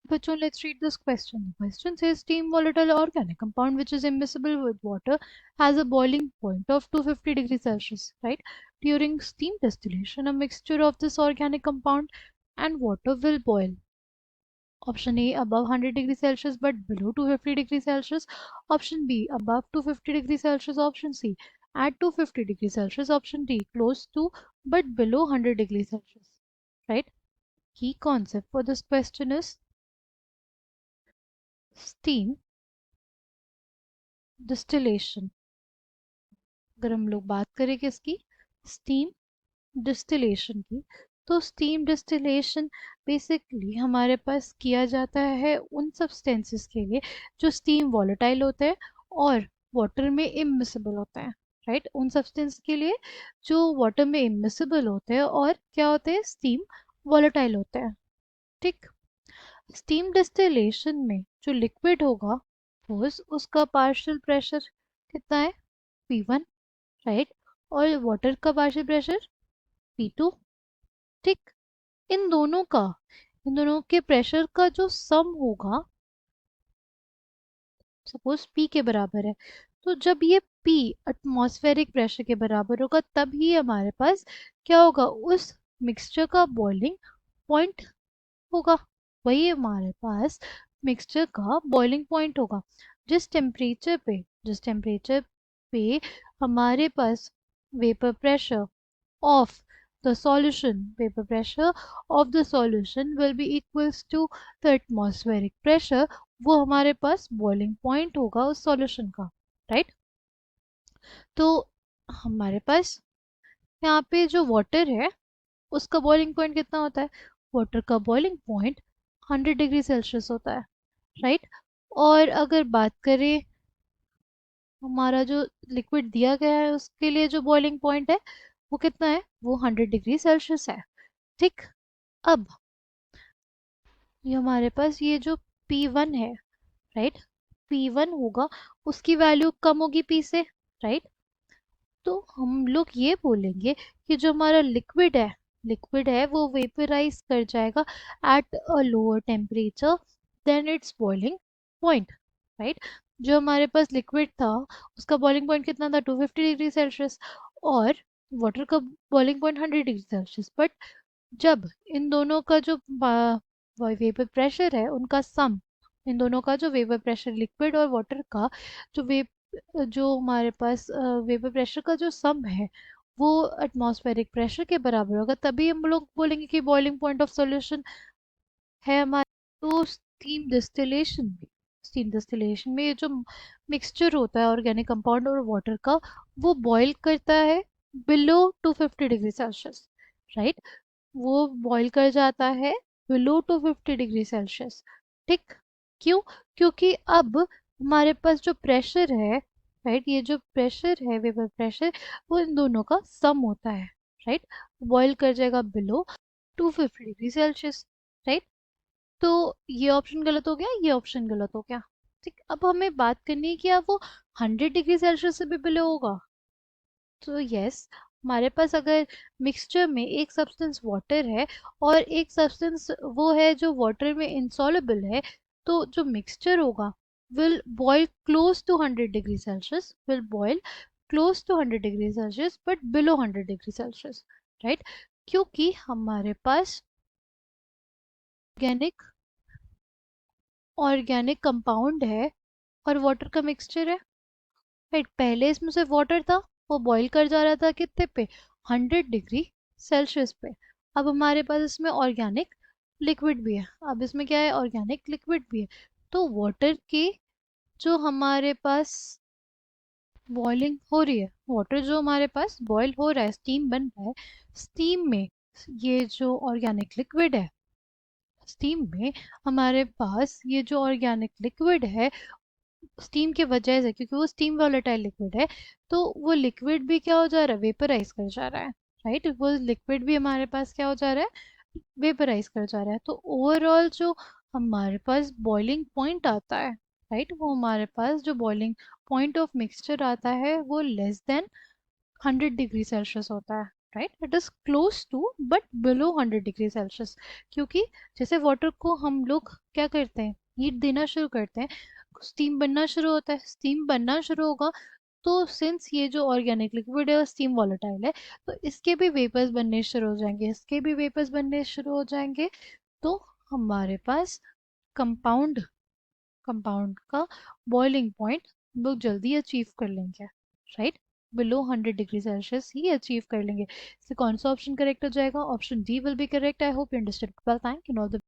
बच्चों, let's read this question. The question says steam volatile organic compound which is immiscible with water has a boiling point of 250 degrees Celsius, right? During steam distillation, a mixture of this organic compound and water will boil. Option A, above 100 degrees Celsius but below 250 degrees Celsius. Option B, above 250 degrees Celsius. Option C, at 250 degrees Celsius. Option D, close to but below 100 degrees Celsius, right? Key concept for this question is steam distillation. अगर हम लोग बात करें किसकी, steam distillation की, तो steam distillation basically हमारे पास किया जाता है उन सब्सटेंसेस के लिए जो स्टीम वॉलेटाइल होते हैं और वाटर में इमिसिबल होते हैं, राइट? उन सब्सटेंस के लिए जो वाटर में इमिसिबल होते हैं और क्या होते हैं, स्टीम वॉलेटाइल होते हैं, ठीक? स्टीम डिस्टिलेशन में जो लिक्विड होगा उसका पार्शियल प्रेशर कितना है, P1, राइट? और वाटर का पार्शियल प्रेशर P2, ठीक? इन दोनों के प्रेशर का जो सम होगा, सपोज P के बराबर है, तो जब ये P एटमॉस्फेरिक प्रेशर के बराबर होगा तब ही हमारे पास क्या होगा, उस मिक्सचर का बॉइलिंग पॉइंट होगा. वही हमारे पास मिक्सचर का बॉइलिंग पॉइंट होगा. जिस टेम्परेचर पे हमारे पास vapour pressure of vapor pressure of the solution will be equals to the atmospheric pressure, वो हमारे पास बॉइलिंग पॉइंट होगा उस सॉल्यूशन का, राइट? तो हमारे पास यहाँ पे जो वाटर है उसका बॉइलिंग पॉइंट कितना होता है, वाटर का बॉइलिंग पॉइंट 100 डिग्री सेल्सियस होता है, राइट? और अगर बात करें हमारा जो लिक्विड दिया गया है उसके लिए जो बॉइलिंग पॉइंट है वो कितना है, वो 100 डिग्री सेल्सियस है, ठीक? अब ये हमारे पास ये जो P1 है, राइट? P1 होगा, उसकी वैल्यू कम होगी P से, राइट? तो हम लोग ये बोलेंगे कि जो हमारा लिक्विड है वो वेपराइज कर जाएगा at a lower temperature than its boiling point, right? जो हमारे पास लिक्विड था उसका बॉइलिंग पॉइंट कितना था, 250 डिग्री सेल्सियस, और वाटर का boiling point 100 degree Celsius. But जब इन दोनों का जो वेपर प्रेशर है उनका सम, इन दोनों का जो वेपर प्रेशर लिक्विड और वाटर का जो जो हमारे पास वेपर प्रेशर का जो सम है वो एटमॉस्फेरिक प्रेशर के बराबर होगा, तभी हम लोग बोलेंगे कि बॉइलिंग पॉइंट ऑफ सॉल्यूशन है हमारे. तो स्टीम डिस्टिलेशन में ये जो मिक्सचर होता है ऑर्गेनिक कंपाउंड और वाटर का, वो बॉईल करता है बिलो 250 डिग्री सेल्सियस, राइट? वो बॉईल कर जाता है बिलो 250 डिग्री सेल्सियस, ठीक? क्यों? क्योंकि अब हमारे पास जो प्रेशर है, राइट, ये जो प्रेशर है वेपर प्रेशर, वो इन दोनों का सम होता है, राइट? बॉईल कर जाएगा बिलो 250 डिग्री सेल्सियस, राइट? तो ये ऑप्शन गलत हो गया, ये ऑप्शन गलत हो गया, ठीक? अब हमें बात करनी है कि अब वो 100 डिग्री सेल्सियस से भी बिलो होगा. तो यस, हमारे पास अगर मिक्सचर में एक सब्सटेंस वाटर है और एक सब्सटेंस वो है जो वाटर में इंसॉल्युबल है, तो जो मिक्सचर होगा will boil close to 100 degree Celsius, will boil close to 100 degree Celsius but below 100 degree Celsius, right? क्योंकि हमारे पास ऑर्गेनिक ऑर्गेनिक कंपाउंड है और वाटर का मिक्सचर है, राइट? पहले इसमें सिर्फ वाटर था, वो बॉईल कर जा रहा था कितने पे, 100 डिग्री सेल्सियस पे. अब हमारे पास इसमें ऑर्गेनिक लिक्विड भी है, अब इसमें क्या है, ऑर्गेनिक लिक्विड भी है. तो वाटर की जो हमारे पास बॉइलिंग हो रही है, वाटर जो हमारे पास बॉईल हो रहा है, स्टीम बन रहा है, स्टीम में ये जो ऑर्गेनिक लिक्विड है, स्टीम में हमारे पास ये जो ऑर्गेनिक लिक्विड है, स्टीम की वजह से, क्योंकि वो स्टीम वॉलेटाइल लिक्विड है, तो वो लिक्विड भी क्या हो जा रहा है, वेपराइज कर जा रहा है, राइट? वो लिक्विड भी हमारे पास क्या हो जा रहा है, वेपराइज कर जा रहा है. तो ओवरऑल जो हमारे पास बॉइलिंग पॉइंट आता है, राइट, वो हमारे पास जो बॉइलिंग पॉइंट ऑफ मिक्सचर आता है वो लेस देन 100 डिग्री सेल्सियस होता है, right, it is close to but below 100 degree Celsius. क्योंकि जैसे वाटर को हम लोग क्या करते हैं, हीट देना शुरू करते हैं, स्टीम बनना शुरू होता है, स्टीम बनना शुरू होगा, तो सिंस ये जो ऑर्गेनिक लिक्विड है और स्टीम वॉलेटाइल है, तो इसके भी वेपर्स बनने शुरू हो जाएंगे, इसके भी वेपर्स बनने शुरू हो जाएंगे। तो हमारे पास कंपाउंड कंपाउंड का बॉइलिंग पॉइंट हम लोग जल्दी अचीव कर लेंगे, राइट, बिलो 100 डिग्री सेल्सियस ही अचीव कर लेंगे। इससे कौन सा ऑप्शन करेक्ट हो जाएगा? Option D will be correct. I hope you understood. Well, thank you.